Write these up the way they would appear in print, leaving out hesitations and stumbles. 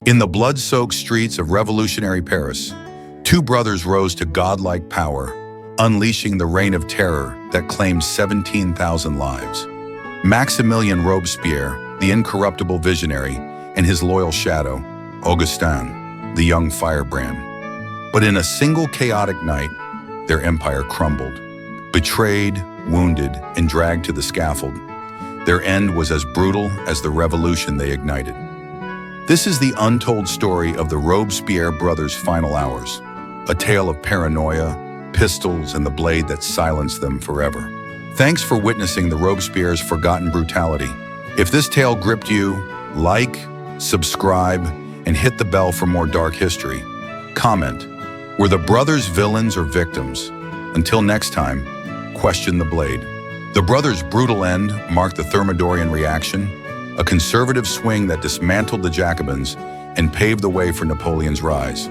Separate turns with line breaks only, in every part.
In the blood-soaked streets of revolutionary Paris, two brothers rose to godlike power, unleashing the reign of terror that claimed 17,000 lives. Maximilien Robespierre, the incorruptible visionary, and his loyal shadow, Augustin, the young firebrand. But in a single chaotic night, their empire crumbled. Betrayed, wounded, and dragged to the scaffold, their end was as brutal as the revolution they ignited. This is the untold story of the Robespierre brothers' final hours, a tale of paranoia, pistols, and the blade that silenced them forever. Thanks for witnessing the Robespierre's forgotten brutality. If this tale gripped you, like, subscribe, and hit the bell for more dark history. Comment, were the brothers villains or victims? Until next time, question the blade. The brothers' brutal end marked the Thermidorian reaction, a conservative swing that dismantled the Jacobins and paved the way for Napoleon's rise.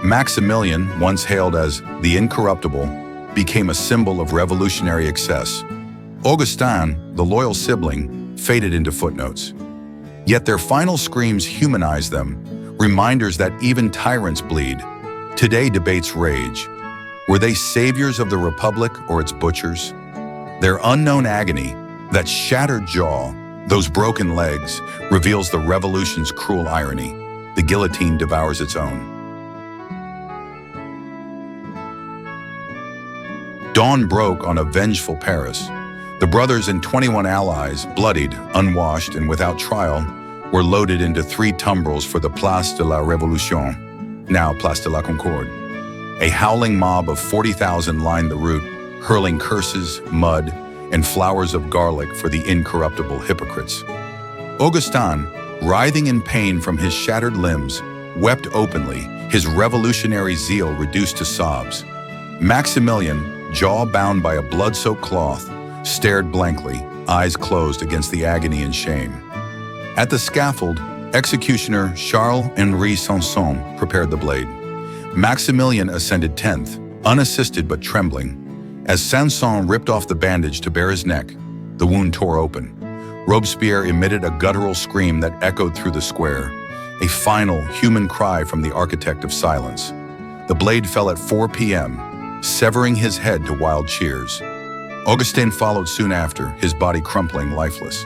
Maximilien, once hailed as the incorruptible, became a symbol of revolutionary excess. Augustin, the loyal sibling, faded into footnotes. Yet their final screams humanized them, reminders that even tyrants bleed. Today debates rage. Were they saviors of the Republic or its butchers? Their unknown agony, that shattered jaw, those broken legs, reveals the revolution's cruel irony. The guillotine devours its own. Dawn broke on a vengeful Paris. The brothers and 21 allies, bloodied, unwashed, and without trial, were loaded into 3 tumbrils for the Place de la Révolution, now Place de la Concorde. A howling mob of 40,000 lined the route, hurling curses, mud, and flowers of garlic for the incorruptible hypocrites. Augustin, writhing in pain from his shattered limbs, wept openly, his revolutionary zeal reduced to sobs. Maximilien, jaw bound by a blood-soaked cloth, stared blankly, eyes closed against the agony and shame. At the scaffold, executioner Charles-Henri Sanson prepared the blade. Maximilien ascended 10th, unassisted but trembling. As Sanson ripped off the bandage to bare his neck, the wound tore open. Robespierre emitted a guttural scream that echoed through the square, a final human cry from the architect of silence. The blade fell at 4 p.m., severing his head to wild cheers. Augustin followed soon after, his body crumpling lifeless.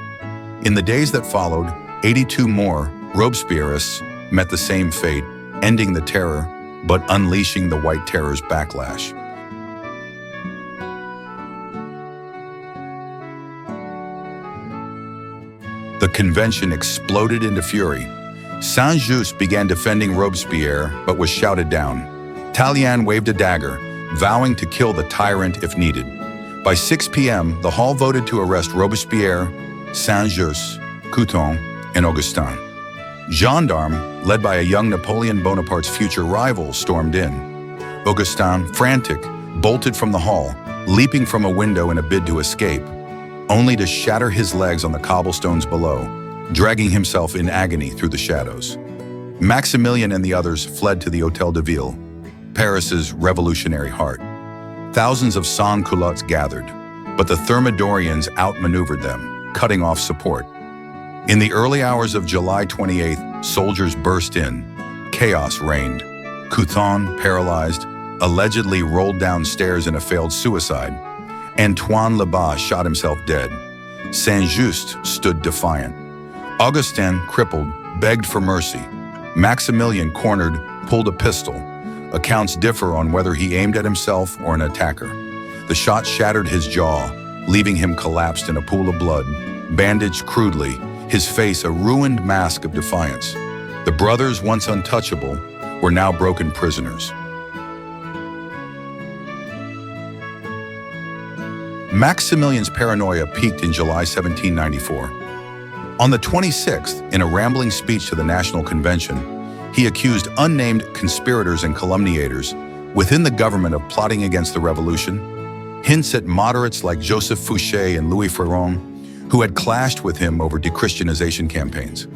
In the days that followed, 82 more Robespierrists met the same fate, ending the terror, but unleashing the White Terror's backlash. The convention exploded into fury. Saint-Just began defending Robespierre, but was shouted down. Tallien waved a dagger, vowing to kill the tyrant if needed. By 6 p.m., the hall voted to arrest Robespierre, Saint-Just, Couthon, and Augustin. Gendarmes, led by a young Napoleon Bonaparte's future rival, stormed in. Augustin, frantic, bolted from the hall, leaping from a window in a bid to escape, only to shatter his legs on the cobblestones below, dragging himself in agony through the shadows. Maximilien and the others fled to the Hôtel de Ville, Paris's revolutionary heart. Thousands of sans-culottes gathered, but the Thermidorians outmaneuvered them, cutting off support. In the early hours of July 28th, soldiers burst in. Chaos reigned. Couthon, paralyzed, allegedly rolled downstairs in a failed suicide. Antoine Lebas shot himself dead. Saint-Just stood defiant. Augustin, crippled, begged for mercy. Maximilien, cornered, pulled a pistol. Accounts differ on whether he aimed at himself or an attacker. The shot shattered his jaw, leaving him collapsed in a pool of blood, bandaged crudely, his face a ruined mask of defiance. The brothers, once untouchable, were now broken prisoners. Maximilien's paranoia peaked in July 1794. On the 26th, in a rambling speech to the National Convention, he accused unnamed conspirators and calumniators within the government of plotting against the revolution, hints at moderates like Joseph Fouché and Louis Ferron, who had clashed with him over dechristianization campaigns.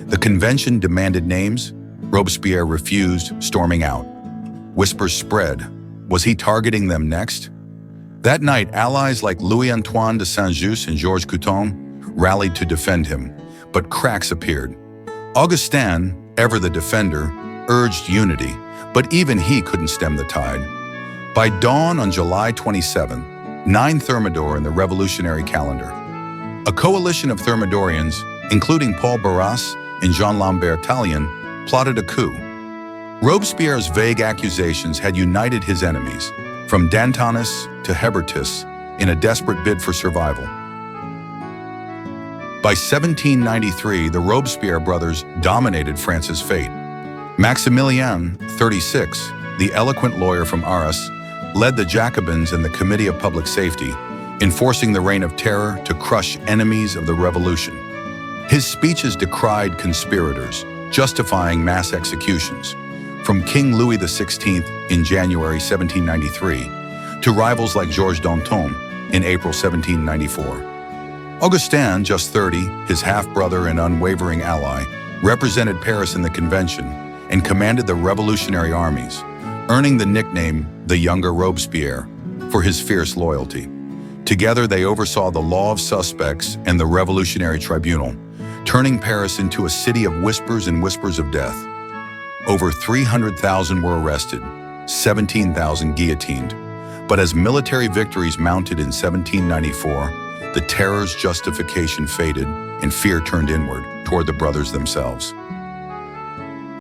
The convention demanded names. Robespierre refused, storming out. Whispers spread. Was he targeting them next? That night, allies like Louis-Antoine de Saint-Just and Georges Couthon rallied to defend him, but cracks appeared. Augustin, ever the defender, urged unity, but even he couldn't stem the tide. By dawn on July 27, 9 Thermidor in the revolutionary calendar. A coalition of Thermidorians, including Paul Barras and Jean-Lambert Tallien, plotted a coup. Robespierre's vague accusations had united his enemies, from Dantonus to Hebertus, in a desperate bid for survival. By 1793, the Robespierre brothers dominated France's fate. Maximilien, 36, the eloquent lawyer from Arras, led the Jacobins and the Committee of Public Safety, enforcing the Reign of Terror to crush enemies of the revolution. His speeches decried conspirators, justifying mass executions, from King Louis XVI in January 1793 to rivals like Georges Danton in April 1794. Augustin, just 30, his half-brother and unwavering ally, represented Paris in the convention and commanded the revolutionary armies, earning the nickname the Younger Robespierre for his fierce loyalty. Together they oversaw the law of suspects and the revolutionary tribunal, turning Paris into a city of whispers and whispers of death. Over 300,000 were arrested, 17,000 guillotined. But as military victories mounted in 1794, the terror's justification faded and fear turned inward toward the brothers themselves.